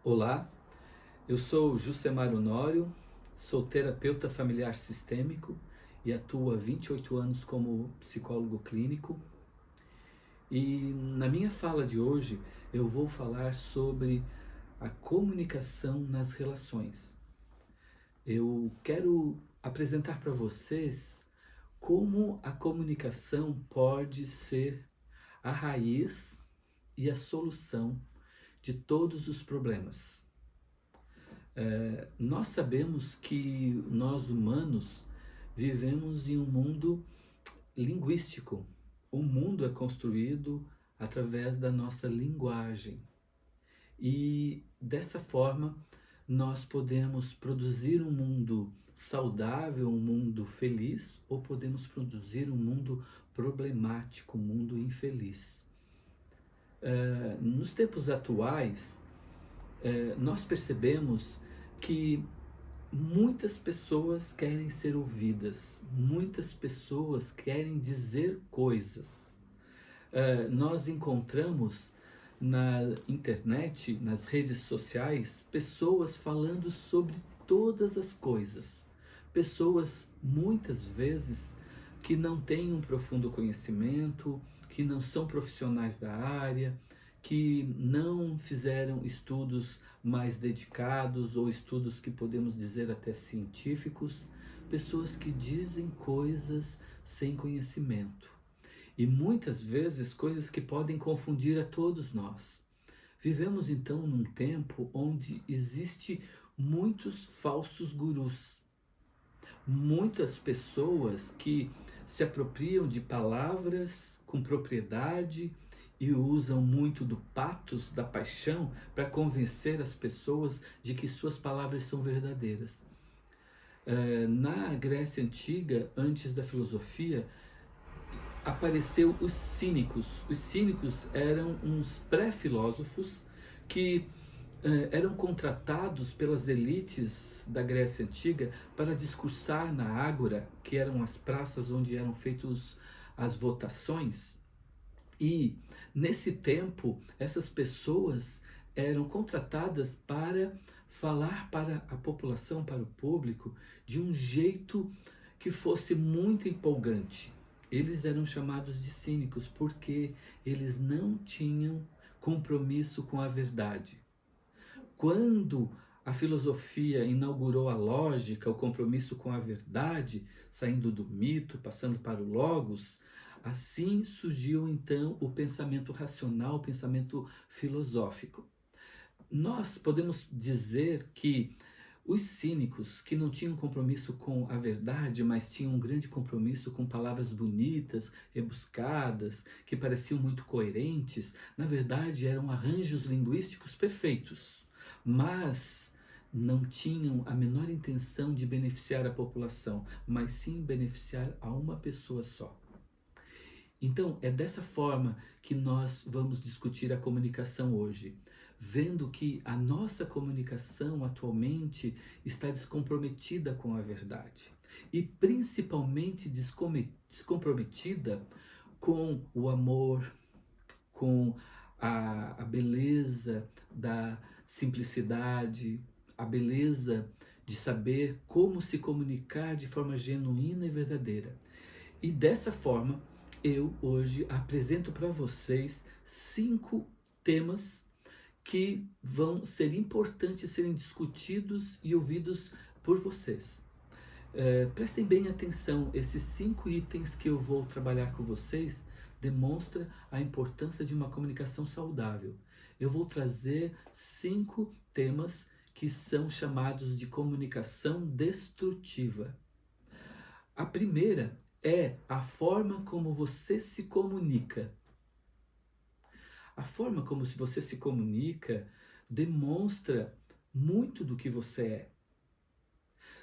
Olá, eu sou Jusemar Honório, sou terapeuta familiar sistêmico e atuo há 28 anos como psicólogo clínico. E na minha fala de hoje eu vou falar sobre a comunicação nas relações. Eu quero apresentar para vocês como a comunicação pode ser a raiz e a solução de todos os problemas. Nós sabemos que nós humanos vivemos em um mundo linguístico. O mundo é construído através da nossa linguagem. E dessa forma nós podemos produzir um mundo saudável, um mundo feliz, ou podemos produzir um mundo problemático, um mundo infeliz. Nos tempos atuais, nós percebemos que muitas pessoas querem ser ouvidas, muitas pessoas querem dizer coisas. Nós encontramos na internet, nas redes sociais, pessoas falando sobre todas as coisas. Pessoas, muitas vezes, que não têm um profundo conhecimento, que não são profissionais da área, que não fizeram estudos mais dedicados ou estudos que podemos dizer até científicos, pessoas que dizem coisas sem conhecimento. E muitas vezes coisas que podem confundir a todos nós. Vivemos então num tempo onde existe muitos falsos gurus, muitas pessoas que se apropriam de palavras com propriedade e usam muito do patos, da paixão, para convencer as pessoas de que suas palavras são verdadeiras. Na Grécia Antiga, antes da filosofia, apareceu os cínicos. Os cínicos eram uns pré-filósofos que eram contratados pelas elites da Grécia Antiga para discursar na Ágora, que eram as praças onde eram feitas as votações. E nesse tempo, essas pessoas eram contratadas para falar para a população, para o público, de um jeito que fosse muito empolgante. Eles eram chamados de cínicos porque eles não tinham compromisso com a verdade. Quando a filosofia inaugurou a lógica, o compromisso com a verdade, saindo do mito, passando para o logos, assim surgiu então o pensamento racional, o pensamento filosófico. Nós podemos dizer que os cínicos, que não tinham compromisso com a verdade, mas tinham um grande compromisso com palavras bonitas, rebuscadas, que pareciam muito coerentes, na verdade eram arranjos linguísticos perfeitos, mas não tinham a menor intenção de beneficiar a população, mas sim beneficiar a uma pessoa só. Então, é dessa forma que nós vamos discutir a comunicação hoje, vendo que a nossa comunicação atualmente está descomprometida com a verdade e principalmente descomprometida com o amor, com a beleza da simplicidade, a beleza de saber como se comunicar de forma genuína e verdadeira. E dessa forma, eu hoje apresento para vocês 5 temas que vão ser importantes serem discutidos e ouvidos por vocês. Prestem bem atenção, esses 5 itens que eu vou trabalhar com vocês demonstram a importância de uma comunicação saudável. Eu vou trazer 5 temas que são chamados de comunicação destrutiva. A primeira é a forma como você se comunica. A forma como você se comunica demonstra muito do que você é.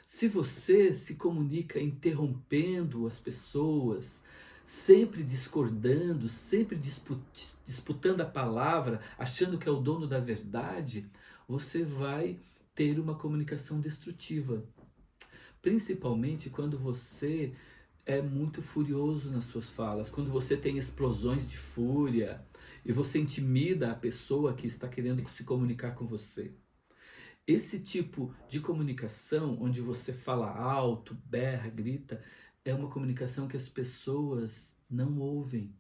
Se você se comunica interrompendo as pessoas, sempre discordando, sempre disputando a palavra, achando que é o dono da verdade, você vai ter uma comunicação destrutiva. Principalmente quando você é muito furioso nas suas falas, quando você tem explosões de fúria e você intimida a pessoa que está querendo se comunicar com você. Esse tipo de comunicação, onde você fala alto, berra, grita, é uma comunicação que as pessoas não ouvem.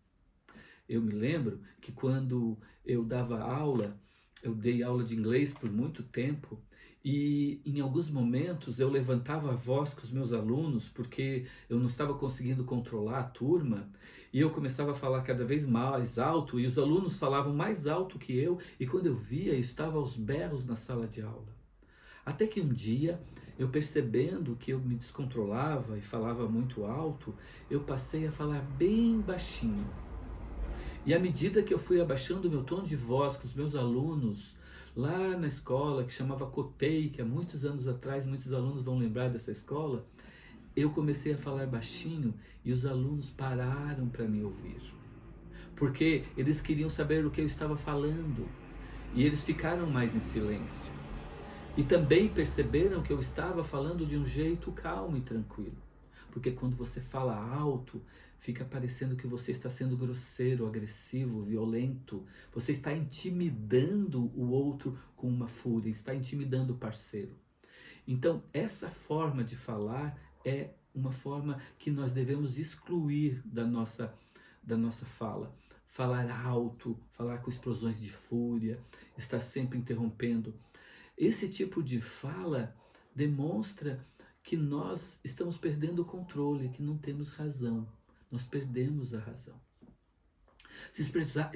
Eu me lembro que quando eu dava aula, eu dei aula de inglês por muito tempo, e em alguns momentos eu levantava a voz com os meus alunos porque eu não estava conseguindo controlar a turma, e eu começava a falar cada vez mais alto, e os alunos falavam mais alto que eu, e quando eu via, eu estava aos berros na sala de aula. Até que um dia, eu percebendo que eu me descontrolava e falava muito alto, eu passei a falar bem baixinho. E à medida que eu fui abaixando o meu tom de voz com os meus alunos, lá na escola, que chamava Cotei, que há muitos anos atrás, muitos alunos vão lembrar dessa escola, eu comecei a falar baixinho e os alunos pararam para me ouvir. Porque eles queriam saber o que eu estava falando. E eles ficaram mais em silêncio. E também perceberam que eu estava falando de um jeito calmo e tranquilo. Porque quando você fala alto, fica parecendo que você está sendo grosseiro, agressivo, violento. Você está intimidando o outro com uma fúria, está intimidando o parceiro. Então, essa forma de falar é uma forma que nós devemos excluir da nossa fala. Falar alto, falar com explosões de fúria, estar sempre interrompendo. Esse tipo de fala demonstra que nós estamos perdendo o controle, que não temos razão. Nós perdemos a razão. Se expressar,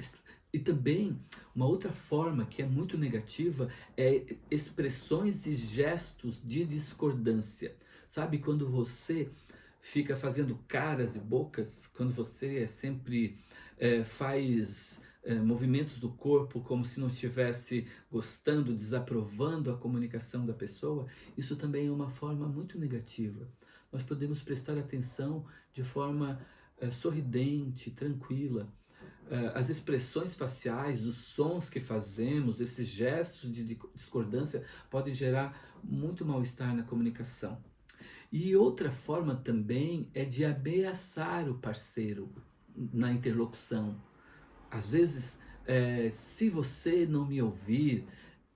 e também uma outra forma que é muito negativa é expressões e gestos de discordância. Sabe quando você fica fazendo caras e bocas, quando você sempre faz movimentos do corpo como se não estivesse gostando, desaprovando a comunicação da pessoa, isso também é uma forma muito negativa. Nós podemos prestar atenção de forma sorridente, tranquila. As expressões faciais, os sons que fazemos, esses gestos de discordância podem gerar muito mal-estar na comunicação. E outra forma também é de ameaçar o parceiro na interlocução. Às vezes, se você não me ouvir,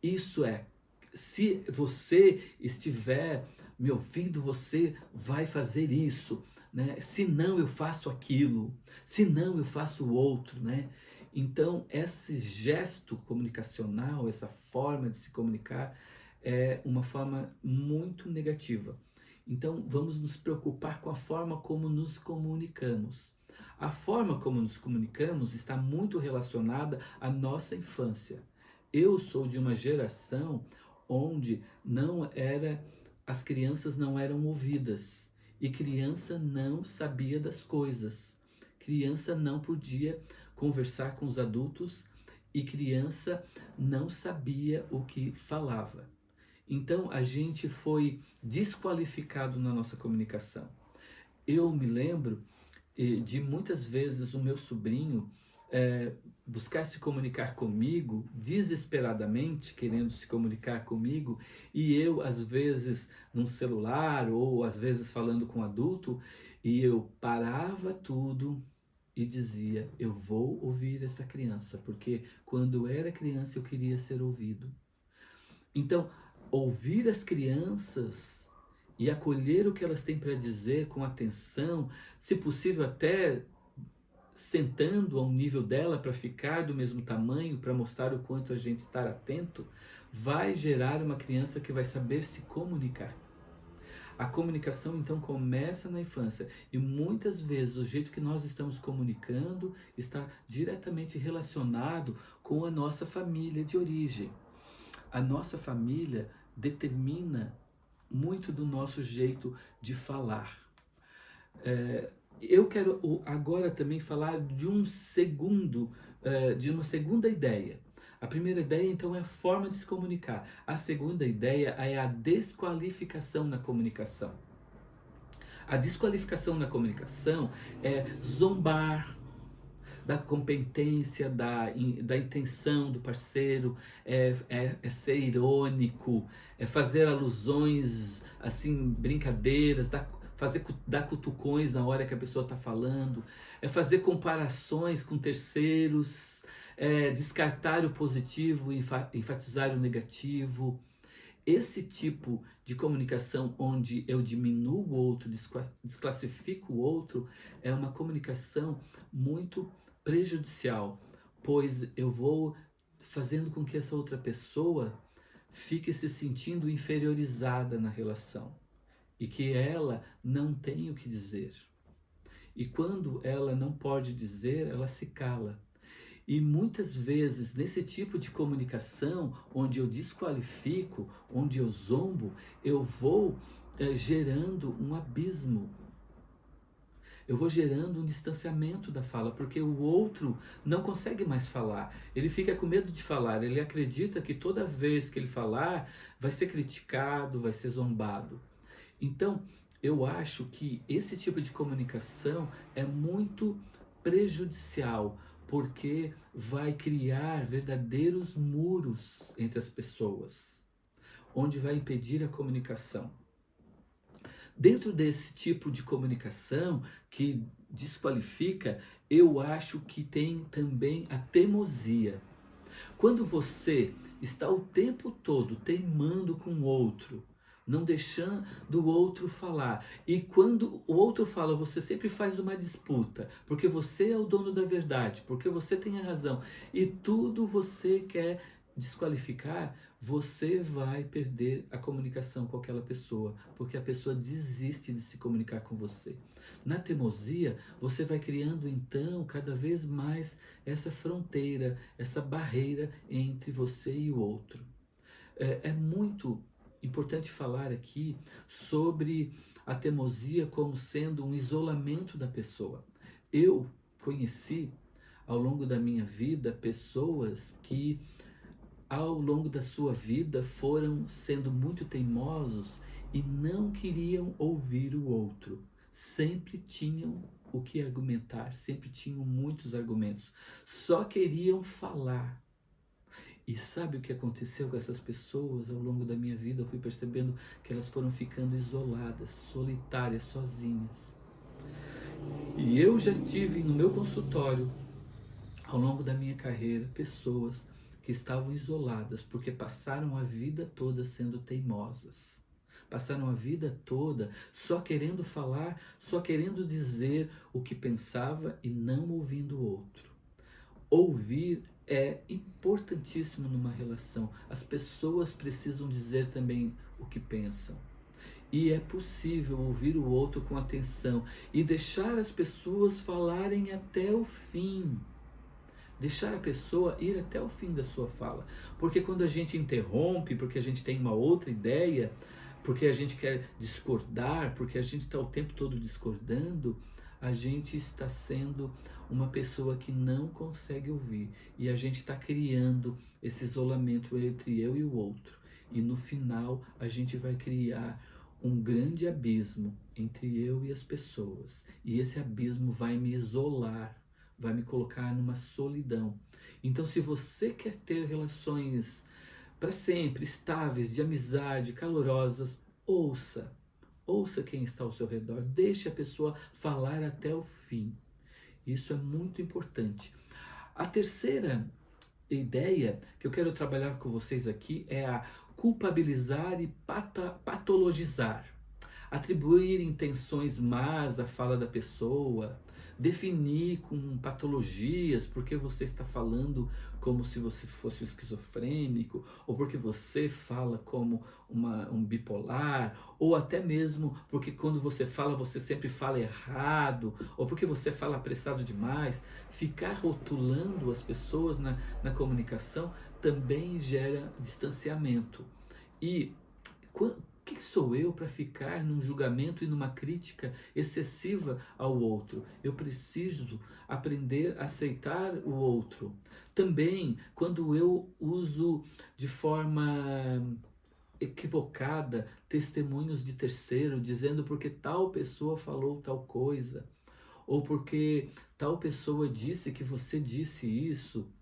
isso é, se você estiver me ouvindo, você vai fazer isso, né? Se não, eu faço aquilo, se não, eu faço o outro, né? Então, esse gesto comunicacional, essa forma de se comunicar, é uma forma muito negativa. Então, vamos nos preocupar com a forma como nos comunicamos. A forma como nos comunicamos está muito relacionada à nossa infância. Eu sou de uma geração onde as crianças não eram ouvidas e criança não sabia das coisas. Criança não podia conversar com os adultos e criança não sabia o que falava. Então a gente foi desqualificado na nossa comunicação. Eu me lembro de muitas vezes o meu sobrinho buscar se comunicar comigo desesperadamente, querendo se comunicar comigo, e eu às vezes num celular ou às vezes falando com um adulto, e eu parava tudo e dizia: eu vou ouvir essa criança, porque quando eu era criança eu queria ser ouvido. Então, ouvir as crianças e acolher o que elas têm para dizer com atenção, se possível até sentando ao nível dela para ficar do mesmo tamanho, para mostrar o quanto a gente está atento, vai gerar uma criança que vai saber se comunicar. A comunicação então começa na infância e muitas vezes o jeito que nós estamos comunicando está diretamente relacionado com a nossa família de origem. A nossa família determina muito do nosso jeito de falar. Eu quero agora também falar de de uma segunda ideia. A primeira ideia, então, é a forma de se comunicar. A segunda ideia é a desqualificação na comunicação. A desqualificação na comunicação é zombar da competência, da intenção do parceiro, é ser irônico, é fazer alusões, assim, brincadeiras, dar cutucões na hora que a pessoa está falando, é fazer comparações com terceiros, descartar o positivo e enfatizar o negativo. esse tipo de comunicação onde eu diminuo o outro, desclassifico o outro, é uma comunicação muito prejudicial, pois eu vou fazendo com que essa outra pessoa fique se sentindo inferiorizada na relação e que ela não tem o que dizer. E quando ela não pode dizer, ela se cala. E muitas vezes, nesse tipo de comunicação, onde eu desqualifico, onde eu zombo, eu vou gerando um abismo. Eu vou gerando um distanciamento da fala, porque o outro não consegue mais falar. Ele fica com medo de falar, ele acredita que toda vez que ele falar, vai ser criticado, vai ser zombado. Então, eu acho que esse tipo de comunicação é muito prejudicial, porque vai criar verdadeiros muros entre as pessoas, onde vai impedir a comunicação. Dentro desse tipo de comunicação que desqualifica, eu acho que tem também a teimosia. Quando você está o tempo todo teimando com o outro, não deixando o outro falar, e quando o outro fala, você sempre faz uma disputa, porque você é o dono da verdade, porque você tem a razão, e tudo você quer desqualificar, você vai perder a comunicação com aquela pessoa, porque a pessoa desiste de se comunicar com você. Na teimosia, você vai criando então cada vez mais essa fronteira, essa barreira entre você e o outro. É muito importante falar aqui sobre a teimosia como sendo um isolamento da pessoa. Eu conheci ao longo da minha vida pessoas que ao longo da sua vida foram sendo muito teimosos e não queriam ouvir o outro. Sempre tinham o que argumentar, sempre tinham muitos argumentos. Só queriam falar. E sabe o que aconteceu com essas pessoas ao longo da minha vida? Eu fui percebendo que elas foram ficando isoladas, solitárias, sozinhas. E eu já tive no meu consultório, ao longo da minha carreira, pessoas que estavam isoladas porque passaram a vida toda sendo teimosas. Passaram a vida toda só querendo falar, só querendo dizer o que pensava e não ouvindo o outro. Ouvir é importantíssimo numa relação. As pessoas precisam dizer também o que pensam. E é possível ouvir o outro com atenção e deixar as pessoas falarem até o fim. Deixar a pessoa ir até o fim da sua fala. Porque quando a gente interrompe, porque a gente tem uma outra ideia, porque a gente quer discordar, porque a gente está o tempo todo discordando, a gente está sendo uma pessoa que não consegue ouvir. E a gente está criando esse isolamento entre eu e o outro. E no final a gente vai criar um grande abismo entre eu e as pessoas. E esse abismo vai me isolar, vai me colocar numa solidão. Então, se você quer ter relações para sempre, estáveis, de amizade, calorosas, ouça. Ouça quem está ao seu redor. Deixe a pessoa falar até o fim. Isso é muito importante. A terceira ideia que eu quero trabalhar com vocês aqui é a culpabilizar e patologizar. Atribuir intenções más à fala da pessoa, definir com patologias porque você está falando como se você fosse um esquizofrênico, ou porque você fala como um bipolar, ou até mesmo porque quando você fala, você sempre fala errado, ou porque você fala apressado demais. Ficar rotulando as pessoas na comunicação também gera distanciamento. E quem sou eu para ficar num julgamento e numa crítica excessiva ao outro? Eu preciso aprender a aceitar o outro. Também, quando eu uso de forma equivocada testemunhos de terceiro, dizendo porque tal pessoa falou tal coisa, ou porque tal pessoa disse que você disse isso,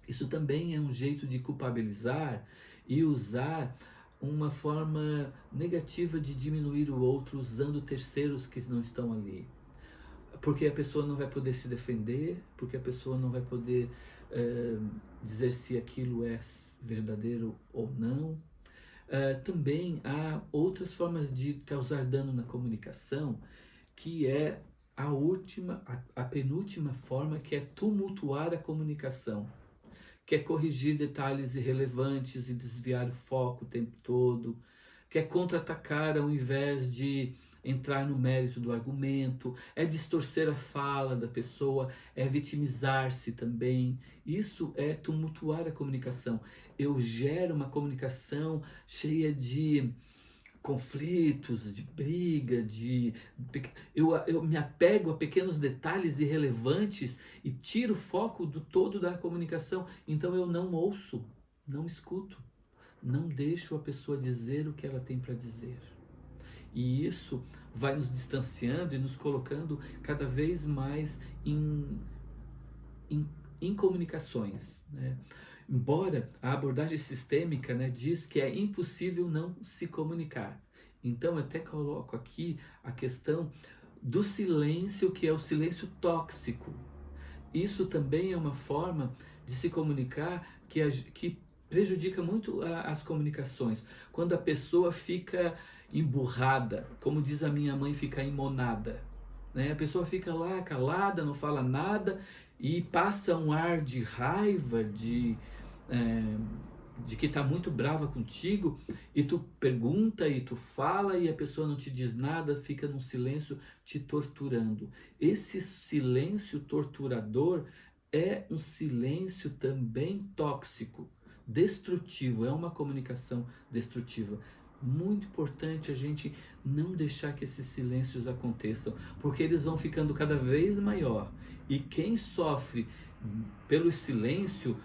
isso também é um jeito de culpabilizar e usar uma forma negativa de diminuir o outro usando terceiros que não estão ali. Porque a pessoa não vai poder se defender, porque a pessoa não vai poder dizer se aquilo é verdadeiro ou não. Também há outras formas de causar dano na comunicação, que é a penúltima forma, que é tumultuar a comunicação, quer corrigir detalhes irrelevantes e desviar o foco o tempo todo, quer contra-atacar ao invés de entrar no mérito do argumento, é distorcer a fala da pessoa, é vitimizar-se também. Isso é tumultuar a comunicação. Eu gero uma comunicação cheia de conflitos, de briga, eu me apego a pequenos detalhes irrelevantes e tiro o foco do todo da comunicação. Então eu não ouço, não escuto, não deixo a pessoa dizer o que ela tem para dizer. E isso vai nos distanciando e nos colocando cada vez mais em, em comunicações, né? Embora a abordagem sistêmica, né, diz que é impossível não se comunicar. Então eu até coloco aqui a questão do silêncio, que é o silêncio tóxico. Isso também é uma forma de se comunicar que prejudica muito as comunicações. Quando a pessoa fica emburrada, como diz a minha mãe, fica imonada, né? A pessoa fica lá calada, não fala nada e passa um ar de raiva, é, de que está muito brava contigo, e tu pergunta e tu fala e a pessoa não te diz nada, fica num silêncio te torturando. Esse silêncio torturador é um silêncio também tóxico, destrutivo, é uma comunicação destrutiva. Muito importante a gente não deixar que esses silêncios aconteçam, porque eles vão ficando cada vez maior. E quem sofre pelo silêncio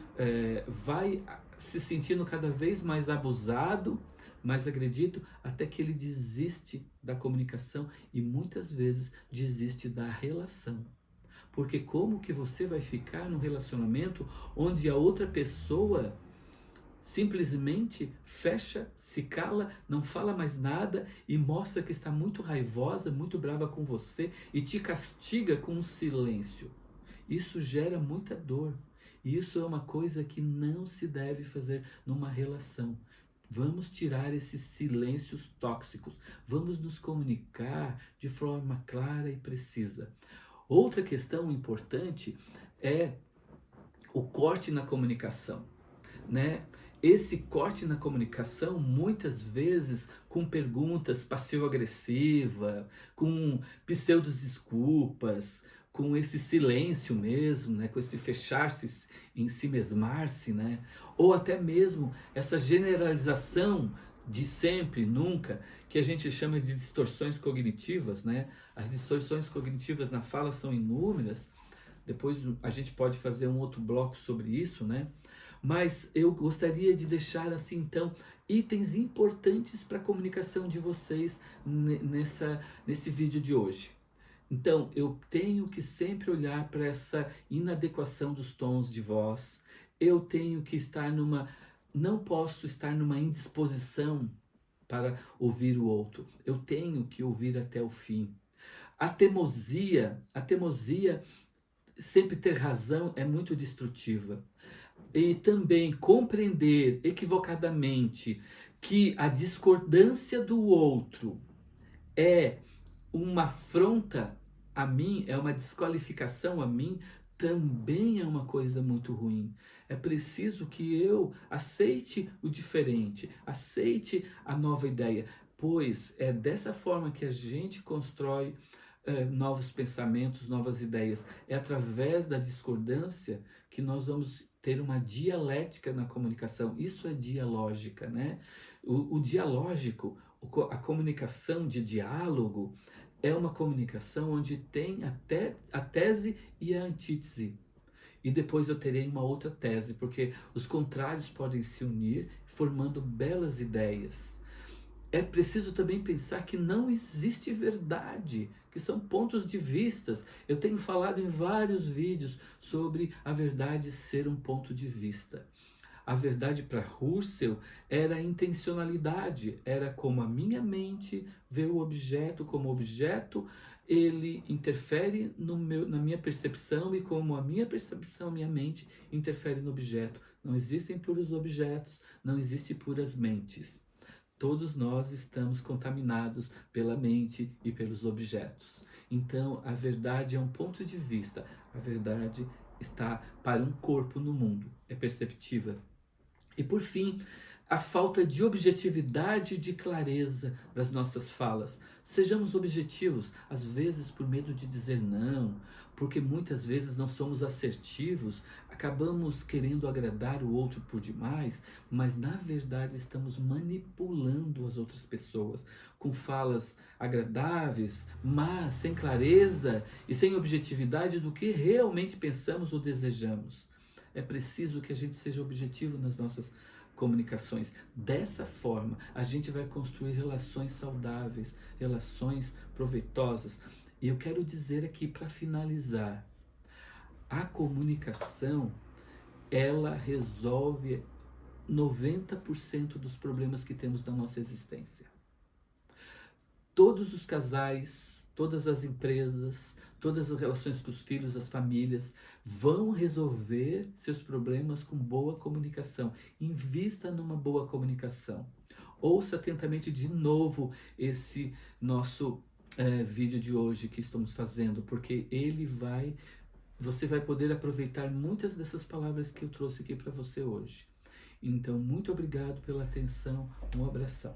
vai se sentindo cada vez mais abusado, mais agredido, até que ele desiste da comunicação e muitas vezes desiste da relação. Porque como que você vai ficar num relacionamento onde a outra pessoa simplesmente fecha, se cala, não fala mais nada e mostra que está muito raivosa, muito brava com você e te castiga com um silêncio? Isso gera muita dor. E isso é uma coisa que não se deve fazer numa relação. Vamos tirar esses silêncios tóxicos. Vamos nos comunicar de forma clara e precisa. Outra questão importante é o corte na comunicação, né? Esse corte na comunicação, muitas vezes com perguntas passivo-agressiva, com pseudo-desculpas, com esse silêncio mesmo, né? Com esse fechar-se em si mesmar-se, né? Ou até mesmo essa generalização de sempre, nunca, que a gente chama de distorções cognitivas, né? As distorções cognitivas na fala são inúmeras. Depois a gente pode fazer um outro bloco sobre isso, né? Mas eu gostaria de deixar assim, então, itens importantes para a comunicação de vocês nesse vídeo de hoje. Então, eu tenho que sempre olhar para essa inadequação dos tons de voz. Eu tenho que não posso estar numa indisposição para ouvir o outro. Eu tenho que ouvir até o fim. A teimosia, sempre ter razão é muito destrutiva. E também compreender equivocadamente que a discordância do outro é uma afronta a mim, é uma desqualificação a mim, também é uma coisa muito ruim. É preciso que eu aceite o diferente, aceite a nova ideia, pois é dessa forma que a gente constrói novos pensamentos, novas ideias. É através da discordância que nós vamos ter uma dialética na comunicação. Isso é dialógica, né? O dialógico, a comunicação de diálogo, é uma comunicação onde tem até a tese e a antítese. E depois eu terei uma outra tese, porque os contrários podem se unir, formando belas ideias. É preciso também pensar que não existe verdade, que são pontos de vistas. Eu tenho falado em vários vídeos sobre a verdade ser um ponto de vista. A verdade para Husserl era a intencionalidade, era como a minha mente vê o objeto como objeto, ele interfere na minha percepção, e como a minha percepção, minha mente interfere no objeto. Não existem puros objetos, não existem puras mentes. Todos nós estamos contaminados pela mente e pelos objetos. Então, a verdade é um ponto de vista. A verdade está para um corpo no mundo. É perceptível. E por fim, a falta de objetividade e de clareza das nossas falas. Sejamos objetivos, às vezes por medo de dizer não, porque muitas vezes não somos assertivos, acabamos querendo agradar o outro por demais, mas na verdade estamos manipulando as outras pessoas com falas agradáveis, mas sem clareza e sem objetividade do que realmente pensamos ou desejamos. É preciso que a gente seja objetivo nas nossas comunicações. Dessa forma, a gente vai construir relações saudáveis, relações proveitosas. E eu quero dizer aqui para finalizar, a comunicação, ela resolve 90% dos problemas que temos na nossa existência. Todos os casais, todas as empresas, todas as relações com os filhos, as famílias, vão resolver seus problemas com boa comunicação. Invista numa boa comunicação. Ouça atentamente de novo esse nosso vídeo de hoje que estamos fazendo, porque você vai poder aproveitar muitas dessas palavras que eu trouxe aqui para você hoje. Então, muito obrigado pela atenção. Um abração.